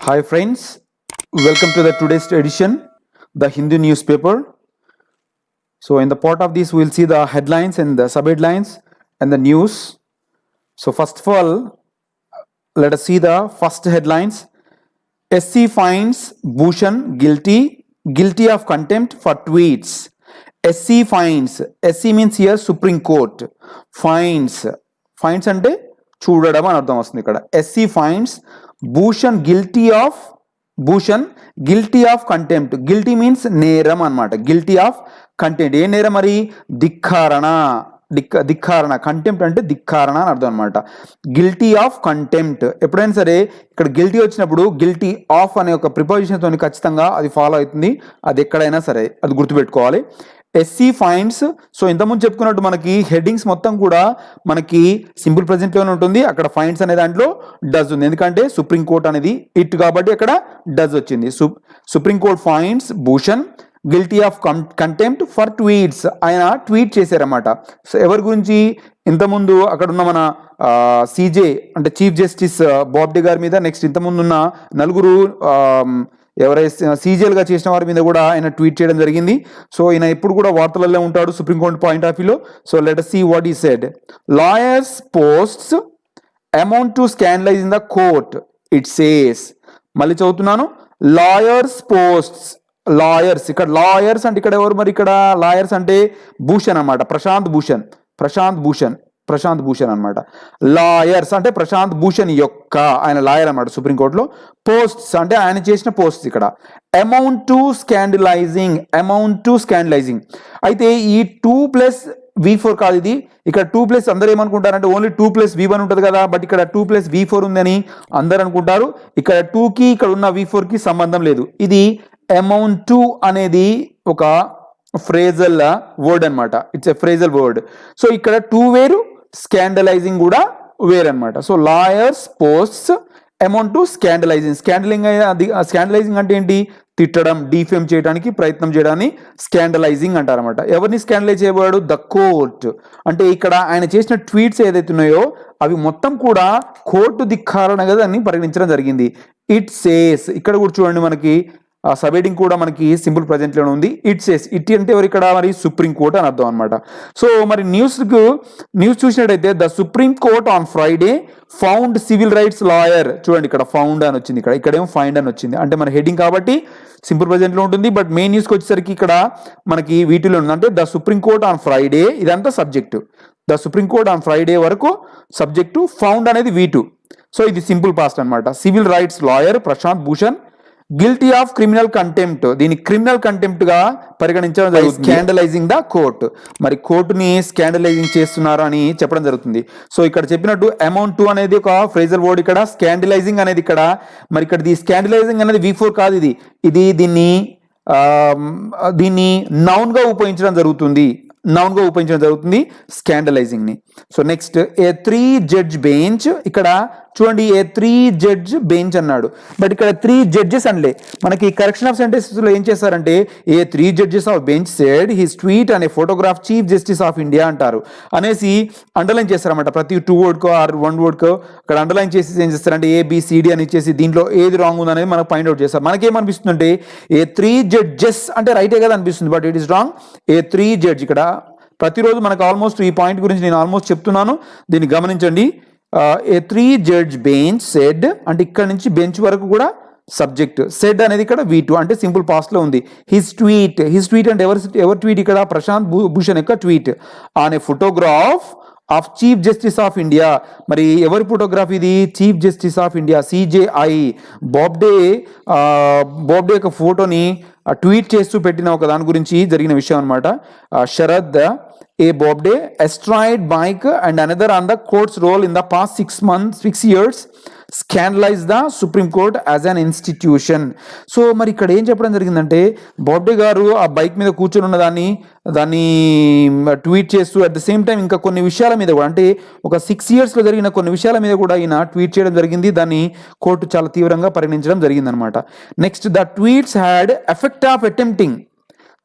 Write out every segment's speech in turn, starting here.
Hi friends, welcome to the today's edition, the Hindu newspaper. So in the part of this, we'll see the headlines and the sub-headlines and the news. So first of all, let us see the first headlines. SC finds Bhushan guilty of contempt for tweets. SC finds, SC means here Supreme Court. Finds అంటే చూడడం అని అర్థం వస్తుంది ఇక్కడ. SC finds Bhushan guilty of contempt. Guilty means నేరం అన్నమాట. Guilty of contempt. ఏ నేరం మరి? ధిక్కారణ. కంటెంప్ట్ అంటే ధిక్కారణ అని అర్థం అనమాట. Guilty of contempt. ఎప్పుడైనా సరే ఇక్కడ గిల్టీ వచ్చినప్పుడు గిల్టీ ఆఫ్ అనే ఒక ప్రిపోజిషన్తో ఖచ్చితంగా అది ఫాలో అవుతుంది. అది ఎక్కడైనా సరే అది గుర్తుపెట్టుకోవాలి. SC finds. సో ఇంతకుముందు చెప్పుకున్నట్టు మనకి హెడ్డింగ్స్ మొత్తం కూడా మనకి సింపుల్ ప్రెజెంట్లోనే ఉంటుంది. అక్కడ ఫైండ్స్ అనే దాంట్లో డస్ ఉంది, ఎందుకంటే సుప్రీం కోర్ట్ అనేది ఇట్ కాబట్టి అక్కడ డస్ వచ్చింది. Supreme court finds Bhushan guilty of contempt for tweets. ఆయన ట్వీట్ చేశారన్నమాట. సో ఎవరి గురించి? ఇంతకుముందు అక్కడ ఉన్న మన CJ అంటే చీఫ్ జస్టిస్ బాబ్డే గారి మీద, నెక్స్ట్ ఇంతకుముందు ఉన్న నలుగురు ఎవరైతే CJలుగా చేసిన వారి మీద కూడా ఆయన ట్వీట్ చేయడం జరిగింది. సో ఈయన ఎప్పుడు కూడా వార్తలలో ఉంటాడు సుప్రీంకోర్టు పాయింట్ ఆఫ్ వ్యూలో. So let us see what he said. Lawyers posts amount to scandalizing the court, it says. మళ్ళీ చదువుతున్నాను. Lawyers posts. లాయర్స్, ఇక్కడ లాయర్స్ అంటే ఇక్కడ ఎవరు మరి? ఇక్కడ లాయర్స్ అంటే భూషణ్ అన్నమాట. ప్రశాంత్ భూషణ్ అన్నమాట. లాయర్స్ అంటే ప్రశాంత్ భూషణ్ యొక్క, ఆయన లాయర్ అన్నమాట సుప్రీంకోర్టులో. పోస్ట్స్ అంటే ఆయన చేసిన పోస్ట్స్. ఇక్కడ అమౌంట్ టు స్కాండలైజింగ్. అయితే ఈ 2+V4 కాదు ఇది. ఇక్కడ 2+ అందరూ ఏమనుకుంటారంటే ఓన్లీ 2+V1 ఉంటుంది కదా, బట్ ఇక్కడ 2+V4 ఉందని అందరు అనుకుంటారు. ఇక్కడ 2కి ఇక్కడ ఉన్న V4కి సంబంధం లేదు. ఇది అమౌంట్ టు అనేది ఒక ఫ్రేజల్ వర్డ్ అనమాట. It's a phrasal word. So ఇక్కడ 2 వేరు, స్కాండలైజింగ్ కూడా వేరు అనమాట. So lawyers posts amount to scandalising. Scandalising అంటే ఏంటి? తిట్టడం, డిఫేమ్ చేయడానికి ప్రయత్నం చేయడాన్ని స్కాండలైజింగ్ అంటారన్నమాట. ఎవరిని స్కాండలైజ్ చేయబోయాడు? The court. అంటే ఇక్కడ ఆయన చేసిన ట్వీట్స్ ఏదైతే ఉన్నాయో అవి మొత్తం కూడా కోర్టు ధిక్కారణగా దాన్ని పరిగణించడం జరిగింది. It says. ఇక్కడ కూడా చూడండి మనకి సబ్ హెడ్డింగ్ కూడా మనకి సింపుల్ ప్రజెంట్లోనే ఉంది. It says. ఇట్ అంటే ఎవరు ఇక్కడ? మరి సుప్రీం కోర్ట్ అని అర్థం అనమాట. సో మరి న్యూస్ చూసినట్టయితే the supreme court on Friday found civil rights lawyer. చూడండి ఇక్కడ ఫౌండ్ అని వచ్చింది, ఇక్కడేమో ఫైండ్ అని వచ్చింది. అంటే మన హెడ్డింగ్ కాబట్టి సింపుల్ ప్రజెంట్లో ఉంటుంది, బట్ మెయిన్ న్యూస్కి వచ్చేసరికి ఇక్కడ మనకి వీటిలో ఉంది. అంటే the supreme court on Friday, ఇదంతా subject. The supreme court on Friday వరకు సబ్జెక్టు, ఫౌండ్ అనేది V2. సో ఇది సింపుల్ పాస్ట్ అనమాట. Civil rights lawyer Prashant Bhushan guilty of criminal contempt. దీన్ని క్రిమినల్ కంటెంప్ట్ గా పరిగణించడం జరుగుతుంది. Scandalising the court. మరి కోర్టుని స్కాండలైజింగ్ చేస్తున్నారు అని చెప్పడం జరుగుతుంది. సో ఇక్కడ చెప్పినట్టు అమౌంట్ టు అనేది ఒక ఫ్రేజల్ వర్డ్. ఇక్కడ స్కాండలైజింగ్ అనేది ఇక్కడ మరి ఇక్కడ స్కాండలైజింగ్ అనేది V4 కాదు. దీన్ని నౌన్ గా ఉపయోగించడం జరుగుతుంది స్కాండలైజింగ్ ని. సో నెక్స్ట్ ఏ 3 జడ్జ్ బెంచ్. ఇక్కడ చూడండి ఏ 3 జడ్జ్ బెంచ్ అన్నాడు, బట్ ఇక్కడ 3 జడ్జెస్ అనలే. మనకి కరెక్షన్ ఆఫ్ సెంటెన్సెస్ లో ఏం చేస్తారంటే a 3 judges of bench said his tweet అనే photograph chief justice of India అంటారు అనేసి అండర్లైన్ చేస్తారన్నమాట. ప్రతి 2 వర్డ్కో ఆర్ 1 వర్డ్కో అక్కడ అండర్లైన్ చేసి ఏం చేస్తారంటే ABCD అని ఇచ్చేసి దీంట్లో ఏది రాంగ్ ఉందనేది మనకు ఫైండ్ అవుట్ చేస్తారు. మనకేమనిపిస్తుంది అంటే ఏ 3 జడ్జెస్ అంటే రైటే కదా అనిపిస్తుంది, but it is wrong. A 3 judge. ఇక్కడ ప్రతిరోజు మనకు ఆల్మోస్ట్ ఈ పాయింట్ గురించి నేను ఆల్మోస్ట్ చెప్తున్నాను, దీన్ని గమనించండి. ఏ 3 జడ్జ్ బెంచ్ సెడ్ అంటే ఇక్కడ నుంచి బెంచ్ వరకు కూడా సబ్జెక్ట్. సెడ్ అనేది ఇక్కడ V2 అంటే సింపుల్ పాస్ట్ లో ఉంది. హిస్ ట్వీట్ అంటే ఎవరి ట్వీట్? ఇక్కడ ప్రశాంత్ భూషణ్ యొక్క tweet on a photograph of chief justice of India. మరి ఎవరి ఫోటోగ్రాఫ్ ఇది? Chief justice of India CJI Bobde యొక్క ఫోటోని ట్వీట్ చేస్తూ పెట్టిన ఒక దాని గురించి జరిగిన విషయం అనమాట. Sharad A Bobde astride bike and another on the court's role in the past 6 years scandalized the Supreme Court as an institution. So మరి ఇక్కడ ఏం చెప్పడం జరిగిందంటే బాబ్డే గారు ఆ బైక్ మీద కూర్చొని ఉన్న దాన్ని ట్వీట్ చేస్తూ అట్ ద సేమ్ టైం ఇంకా కొన్ని విషయాల మీద కూడా, అంటే ఒక 6 yearsలో జరిగిన కొన్ని విషయాల మీద కూడా ఈయన ట్వీట్ చేయడం జరిగింది. దాన్ని కోర్టు చాలా తీవ్రంగా పరిగణించడం జరిగింది అనమాట. Next the tweets had effect of attempting.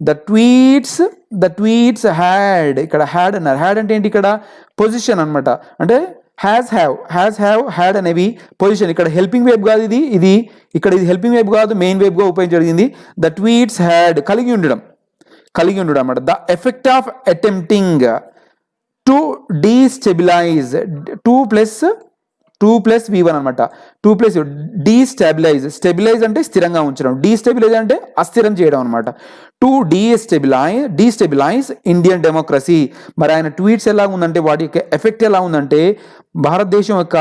The tweets had, ఇక్కడ హ్యాడ్ అన్నారు. హ్యాడ్ అంటే ఏంటి? ఇక్కడ పొజిషన్ అనమాట. అంటే హ్యావ్ హ్యాడ్ అనేవి పొజిషన్. ఇక్కడ హెల్పింగ్ వెబ్ కాదు, ఇది ఇక్కడ ఇది హెల్పింగ్ వెబ్ కాదు, మెయిన్ వెబ్గా ఉపయోగించడం జరిగింది. ద ట్వీట్స్ హ్యాడ్ కలిగి ఉండడం అన్నమాట. The effect of attempting to destabilise 2+V1 అనమాట. 2+ డీస్టెబిలైజ్, స్టెబిలైజ్ అంటే స్థిరంగా ఉంచడం, డీస్టెబిలైజ్ అంటే అస్థిరం చేయడం అనమాట. To destabilise Indian democracy. మరి ఆయన ట్వీట్స్ ఎలా ఉందంటే, వాటి యొక్క ఎఫెక్ట్ ఎలా ఉందంటే భారతదేశం యొక్క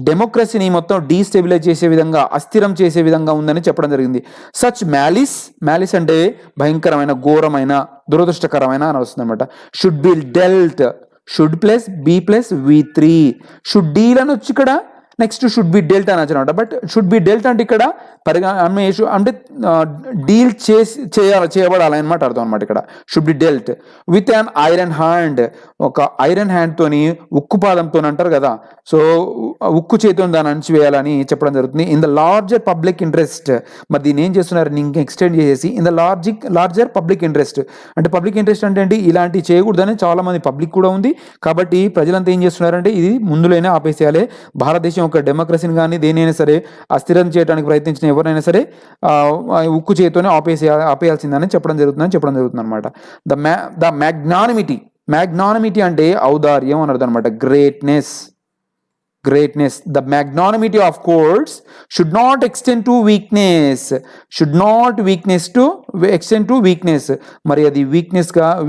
డెమోక్రసీని మొత్తం డీస్టెబిలైజ్ చేసే విధంగా, అస్థిరం చేసే విధంగా ఉందని చెప్పడం జరిగింది. సచ్ మ్యాలిస్ అంటే భయంకరమైన, ఘోరమైన, దురదృష్టకరమైన అని వస్తుంది అనమాట. Should be dwelt, should +B+V3, should deal అని వచ్చి ఇక్కడ నెక్స్ట్ షుడ్ బి డెల్ట్ అని అనమాట. బట్ షుడ్ బి డెల్ట్ అంటే ఇక్కడ అంటే డీల్ చేయబడాలి అనమాట అర్థం అనమాట. ఇక్కడ should be dealt with an iron hand, ఒక ఐరన్ హ్యాండ్ తోని, ఉక్కు పాదంతో అంటారు కదా, సో ఉక్కు చేతితో దాన్ని అణచివేయాలని చెప్పడం జరుగుతుంది. In the larger public interest. మరి దీన్ని ఏం చేస్తున్నారు, ఇంకా ఎక్స్టెండ్ చేసేసి in the larger public interest. అంటే పబ్లిక్ ఇంట్రెస్ట్ అంటే ఏంటి, ఇలాంటివి చేయకూడదని చాలా మంది పబ్లిక్ కూడా ఉంది కాబట్టి ప్రజలంతా ఏం చేస్తున్నారంటే ఇది ముందులోనే ఆపేసేయాలి. భారతదేశం ఒక డెమోక్రసీని కానీ దేనైనా సరే అస్థిరం చేయడానికి ప్రయత్నించిన ఎవరైనా సరే ఉక్కు చేతితోనే ఆపేయాల్సిందని చెప్పడం జరుగుతుంది అనమాట. ద మ్యాగ్నానిమిటీ అంటే ఔదార్యం అని అర్థం అనమాట. Greatness. The magnanimity of courts should not extend to weakness. Extend to weakness. మరి అది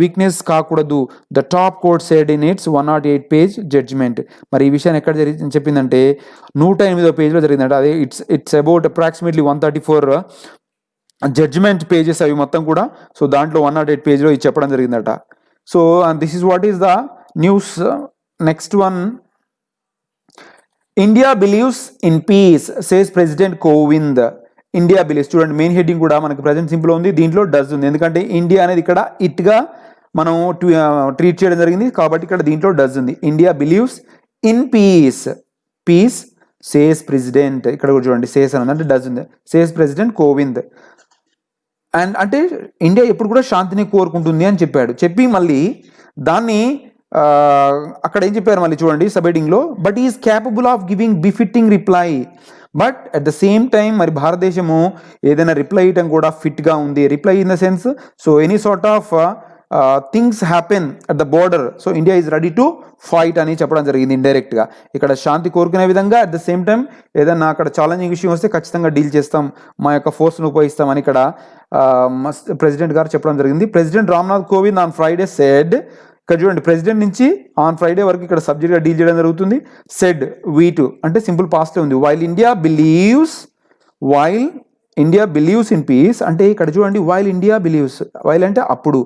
వీక్నెస్ కాకూడదు. The top court said in its 108-page judgment. మరి ఈ విషయాన్ని ఎక్కడ చెప్పిందంటే 108వ పేజ్లో జరిగిందంట. అదే it's about approximately 134 judgment pages అవి మొత్తం కూడా. సో దాంట్లో 108 పేజ్లో ఇది చెప్పడం జరిగిందట. So this is what is the news. Next one, India believes in peace says president Kovind. India believes, చూడండి మెయిన్ హెడ్డింగ్ కూడా మనకి ప్రజెంట్ సింపుల్ ఉంది, దీంట్లో డస్ ఉంది. ఎందుకంటే ఇండియా అనేది ఇక్కడ ఇట్గా మనం ట్రీట్ చేయడం జరిగింది కాబట్టి ఇక్కడ దీంట్లో డస్ ఉంది. India believes in peace says president. ఇక్కడ కూడా చూడండి సేస్ అని అంటే డస్ ఉంది. Says president Kovind. అండ్ అంటే ఇండియా ఎప్పుడు కూడా శాంతిని కోరుకుంటుంది అని చెప్పి మళ్ళీ దాన్ని అక్కడ ఏం చెప్పారు మళ్ళీ చూడండి సబ్ హెడ్డింగ్లో, but is capable of giving befitting reply. But at the same time మరి భారతదేశము ఏదైనా రిప్లై ఇవ్వడం కూడా ఫిట్గా ఉంది. Reply in the sense, so any sort of things happen at the border, so India is ready to fight అని చెప్పడం జరిగింది ఇండైరెక్ట్గా. ఇక్కడ శాంతి కోరుకునే విధంగా అట్ ద సేమ్ టైం ఏదైనా అక్కడ ఛాలెంజింగ్ విషయం వస్తే ఖచ్చితంగా డీల్ చేస్తాం, మా యొక్క ఫోర్స్ను ఉపయోగిస్తామని ఇక్కడ ప్రెసిడెంట్ గారు చెప్పడం జరిగింది. President Ramnath Kovind on Friday said, ఇక్కడ చూడండి ప్రెసిడెంట్ నుంచి ఆన్ ఫ్రైడే వరకు ఇక్కడ సబ్జెక్ట్గా డీల్ చేయడం జరుగుతుంది. సెడ్ V2 అంటే సింపుల్ పాస్ట్ ఉంది. While India believes in piece అంటే ఇక్కడ చూడండి వైల్ ఇండియా బిలీవ్స్, వైల్ అంటే అప్పుడు,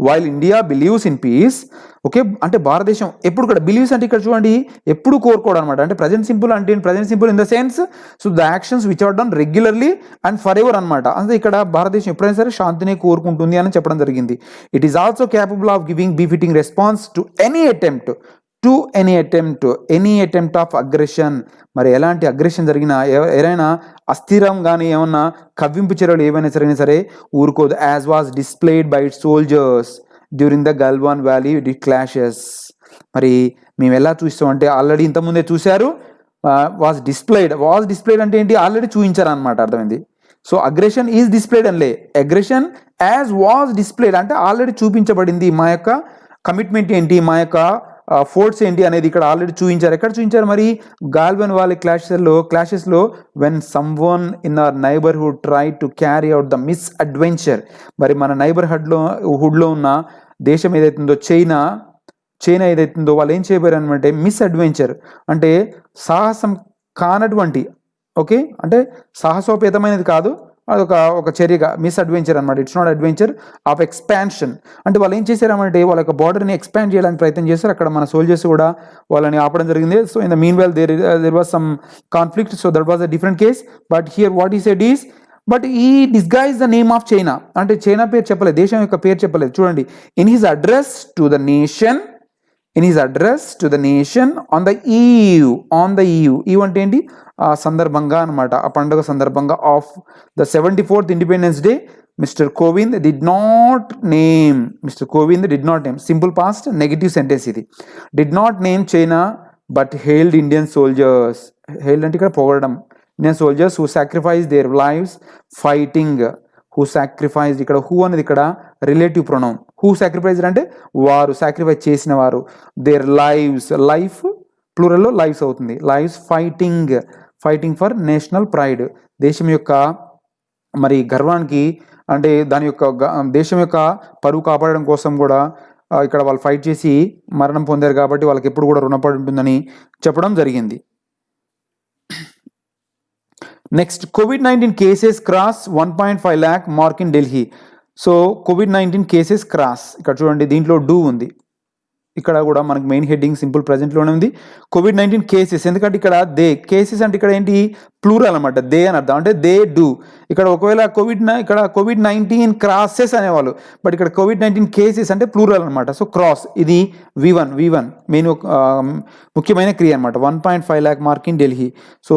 while India believes in piece. Okay, అంటే భారతదేశం ఎప్పుడు కూడా బిలీవ్స్ అంటే ఇక్కడ చూడండి ఎప్పుడు కోరుకోవడం అనమాట. అంటే ప్రజెంట్ సింపుల్ అంటే present simple in the sense, so the actions which are done regularly and for ever అనమాట. అంటే ఇక్కడ భారతదేశం ఎప్పుడైనా సరే శాంతిని కోరుకుంటుంది అని చెప్పడం జరిగింది. It is also capable of giving befitting response to any attempt of aggression. మరి ఎలాంటి అగ్రెషన్ జరిగినా, ఎవరైనా అస్థిరం కానీ ఏమన్నా కవ్వింపు చర్యలు ఏవైనా జరిగినా సరే ఊరుకోదు. As was displayed by it's soldiers during the Galwan valley clashes. మరి మేము ఎలా చూస్తామంటే ఆల్రెడీ ఇంతకుముందే చూశారు. వాజ్ డిస్ప్లేడ్ అంటే ఏంటి, ఆల్రెడీ చూపించారు అనమాట, అర్థమైంది. సో అగ్రెషన్ ఈజ్ డిస్ప్లేడ్ అనిలే, అగ్రెషన్ యాజ్ వాజ్ డిస్ప్లేడ్ అంటే ఆల్రెడీ చూపించబడింది. మా యొక్క కమిట్మెంట్ ఏంటి, మా యొక్క ఫోర్ట్స్ ఏంటి అనేది ఇక్కడ ఆల్రెడీ చూపించారు. ఎక్కడ చూపించారు మరి, గాల్వన్ వ్యాలీ క్లాషెస్లో when someone in our neighbourhood try to carry out the misadventure. మరి మన హుడ్లో ఉన్న దేశం ఏదైతుందో చైనా ఏదైతుందో వాళ్ళు ఏం చేయబోయారు అనమాట, మిస్ అడ్వెంచర్ అంటే సాహసం కానటువంటి, ఓకే అంటే సాహసోపేతమైనది కాదు, ఒక చర్యగా మిస్ అడ్వెంచర్ అనమాట. It's not adventure of expansion. అంటే వాళ్ళు ఏం చేశారంటే వాళ్ళ యొక్క బార్డర్ని ఎక్స్పాండ్ చేయడానికి ప్రయత్నం చేశారు. అక్కడ మన సోల్జర్స్ కూడా వాళ్ళని ఆపడం జరిగింది. So in the meanwhile there was some conflict, so that was a different case. But here what he said is, but he disguise the name of China అంటే చైనా పేరు చెప్పలేదు, దేశం యొక్క పేరు చెప్పలేదు. చూడండి, in his address to the nation on the eve eve అంటే ఏంటి, ఆ సందర్భంగా అనమాట, ఆ పండుగ సందర్భంగా of the 74th independence day, mister Kovind did not name simple past negative sentence ఇది. Did not name China but hailed Indian soldiers, hailed అంటే ఇక్కడ పొగడడం, Indian soldiers who sacrifice their lives fighting, who sacrificed, ఇక్కడ who అనేది ఇక్కడ relative pronoun, who sacrificed అంటే వారు, sacrifice చేసిన వారు, దేర్ లైవ్స్, లైఫ్ ప్లూరల్లో లైవ్స్ అవుతుంది, lives fighting, fighting for national pride, దేశం యొక్క మరి గర్వానికి అంటే దాని యొక్క దేశం యొక్క పరువు కాపాడడం కోసం కూడా ఇక్కడ వాళ్ళు ఫైట్ చేసి మరణం పొందారు కాబట్టి వాళ్ళకి ఎప్పుడు కూడా రుణపడి ఉంటుందని చెప్పడం జరిగింది. Next, COVID-19 cases cross 1.5 lakh mark in Delhi. So COVID-19 cases cross, ఇక్కడ చూడండి దీంట్లో డూ ఉంది, ఇక్కడ కూడా మనకి మెయిన్ హెడ్డింగ్ సింపుల్ ప్రజెంట్లోనే ఉంది COVID-19 కేసెస్, ఎందుకంటే ఇక్కడ దే, కేసెస్ అంటే ఇక్కడ ఏంటి ప్లూరల్ అనమాట, దే అని అర్థం, అంటే దే డూ. ఇక్కడ ఒకవేళ ఇక్కడ COVID-19 క్రాసెస్ అనేవాళ్ళు, బట్ ఇక్కడ COVID-19 కేసెస్ అంటే ప్లూరల్ అనమాట. సో క్రాస్, ఇది V1 మెయిన్ ముఖ్యమైన క్రియ అనమాట. 1.5 lakh mark in Delhi. So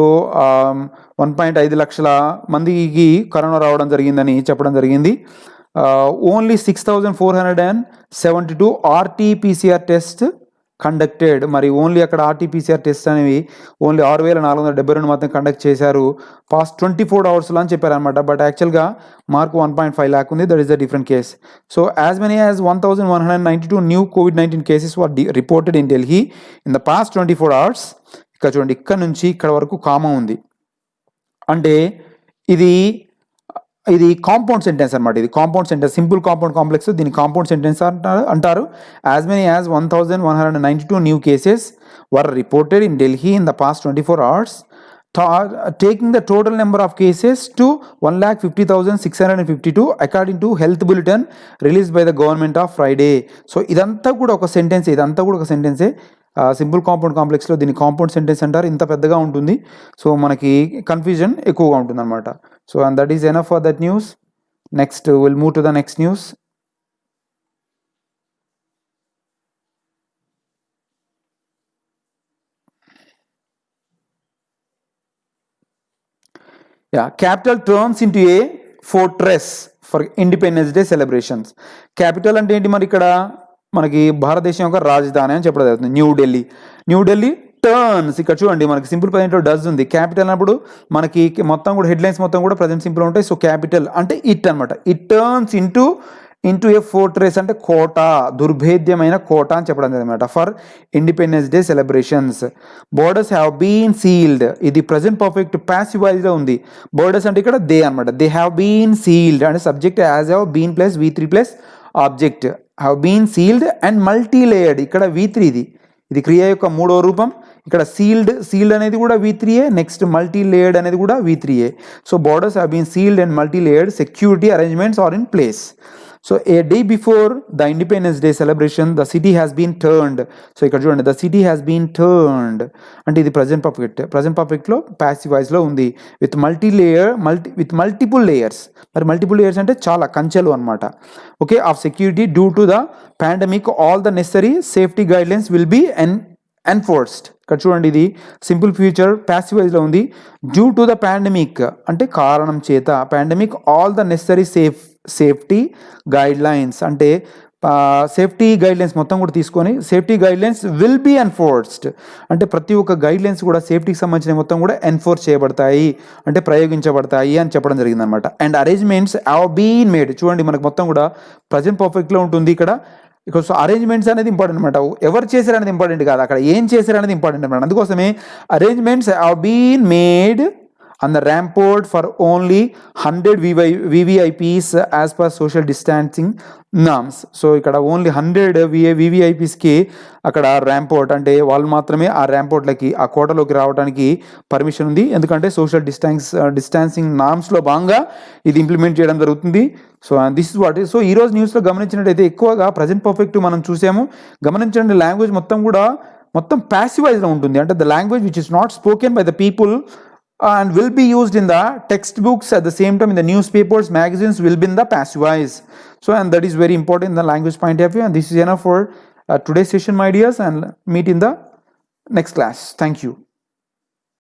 1.5 లక్షల మందికి కరోనా రావడం జరిగిందని చెప్పడం జరిగింది. Only 6,472 RT-PCR test conducted. మరి ఓన్లీ అక్కడ RT-PCR టెస్ట్ అనేవి ఓన్లీ 6,472 మాత్రం కండక్ట్ చేశారు పాస్ట్ 24 అవర్స్లో అని చెప్పారనమాట. బట్ యాక్చువల్గా మార్క్ 1.5 lakh ఉంది, that is the different case. So as many as 1,192 new COVID-19 cases were reported in Delhi in the past 24 hours. ఇక్కడ చూడండి, ఇక్కడ నుంచి ఇక్కడ వరకు కామా ఉంది, అంటే ఇది కాంపౌండ్ సెంటెన్స్ అనమాట. ఇది compound sentence, simple compound complex, దీన్ని కాంపౌండ్ సెంటెన్స్ అంటారు. As many as 1,192 new cases were reported in Delhi in the past 24 hours, taking the total number of cases to 1,50,652 according to health bulletin released by the government of Friday. So ఇదంతా కూడా ఒక సెంటెన్సే, simple compound కాంప్లెక్స్లో దీన్ని compound sentence అంటారు. ఇంత పెద్దగా ఉంటుంది, so మనకి కన్ఫ్యూజన్ ఎక్కువగా ఉంటుంది అనమాట. So and that is enough for that news. Next will move to the next news. Capital turns into a fortress for Independence Day celebrations. Capital అంటే ఏంటి, మరి ఇక్కడ మనకి భారతదేశం యొక్క రాజధాని అని చెప్పడం జరుగుతుంది, న్యూఢిల్లీ టర్న్స్. ఇక్కడ చూడండి మనకి సింపుల్ ప్రజెంట్లో డస్ ఉంది, క్యాపిటల్ అన్నప్పుడు మనకి మొత్తం కూడా హెడ్లైన్స్ మొత్తం కూడా ప్రజెంట్ సింపుల్ ఉంటాయి. సో క్యాపిటల్ అంటే ఇట్ అనమాట, it turns into a fortress అంటే కోట, దుర్భేద్యమైన కోట అని చెప్పడం అనమాట. For Independence Day celebrations borders have been sealed, ఇది ప్రజెంట్ పర్ఫెక్ట్ ప్యాసివ్ వాయిస్లో ఉంది. బోర్డర్స్ అంటే ఇక్కడ దే అనమాట, దే హ్యావ్ బీన్ సీల్డ్ అంటే subject as have been plus V3 plus object, have been sealed and multi layered. ఇక్కడ V3 ఇది క్రియ యొక్క మూడో రూపం. ఇక్కడ సీల్డ్ అనేది కూడా V3ఏ, నెక్స్ట్ మల్టీ లేయర్డ్ అనేది కూడా V3ఏ. So borders have been sealed and multi layered, security arrangements are in place. So a day before the Independence Day celebration, the city has been turned. So ఇక్కడ చూడండి, the city has been turned అంటే ఇది present పర్ఫెక్ట్లో passive వాయిస్లో ఉంది. With multiple layers. మరి multiple layers అంటే చాలా కంచెలు అనమాట. Okay, of security due to the pandemic all the necessary safety guidelines will be enforced. ఇక్కడ చూడండి, ఇది సింపుల్ ఫ్యూచర్ ప్యాసివ్ వాయిస్లో ఉంది. డ్యూ టు ద పాండమిక్ అంటే కారణం చేత, pandemic all the necessary safety guidelines అంటే సేఫ్టీ గైడ్లైన్స్ మొత్తం కూడా తీసుకొని safety guidelines will be enforced అంటే ప్రతి ఒక్క గైడ్లైన్స్ కూడా సేఫ్టీకి సంబంధించిన మొత్తం కూడా ఎన్ఫోర్స్ చేయబడతాయి అంటే ప్రయోగించబడతాయి అని చెప్పడం జరిగింది అనమాట. And arrangements have been made. చూడండి మనకు మొత్తం కూడా ప్రజెంట్ పర్ఫెక్ట్లో ఉంటుంది. ఇక్కడ సో అరేంజ్మెంట్స్ అనేది ఇంపార్టెంట్ అనమాట. ఎవరు చేశారు అనేది ఇంపార్టెంట్ కాదు, అక్కడ ఏం చేశారు అనేది ఇంపార్టెంట్ అనమాట. అందుకోసమే arrangements have been made on the rampart for only 100 VVIPs as per social distancing norms. So ఇక్కడ ఓన్లీ 100 VVIPస్కి అక్కడ ర్యాంపోర్ట్ అంటే వాళ్ళు మాత్రమే ఆ ర్యాంపోర్ట్లకి ఆ కోటలోకి రావడానికి పర్మిషన్ ఉంది. ఎందుకంటే సోషల్ డిస్టాన్సింగ్ నామ్స్లో భాగంగా ఇది ఇంప్లిమెంట్ చేయడం జరుగుతుంది. So this is what. So ఈరోజు న్యూస్లో గమనించినట్టయితే ఎక్కువగా ప్రజెంట్ పర్ఫెక్ట్ మనం చూసాము. గమనించండి, లాంగ్వేజ్ మొత్తం ప్యాసివ్ వాయిస్లో ఉంటుంది. అంటే the language which is not spoken by the people and will be used in the textbooks, at the same time in the newspapers, magazines will be in the passive voice. So and that is very important in the language point of view. And this is enough for today's session, my dears, and meet in the next class. Thank you.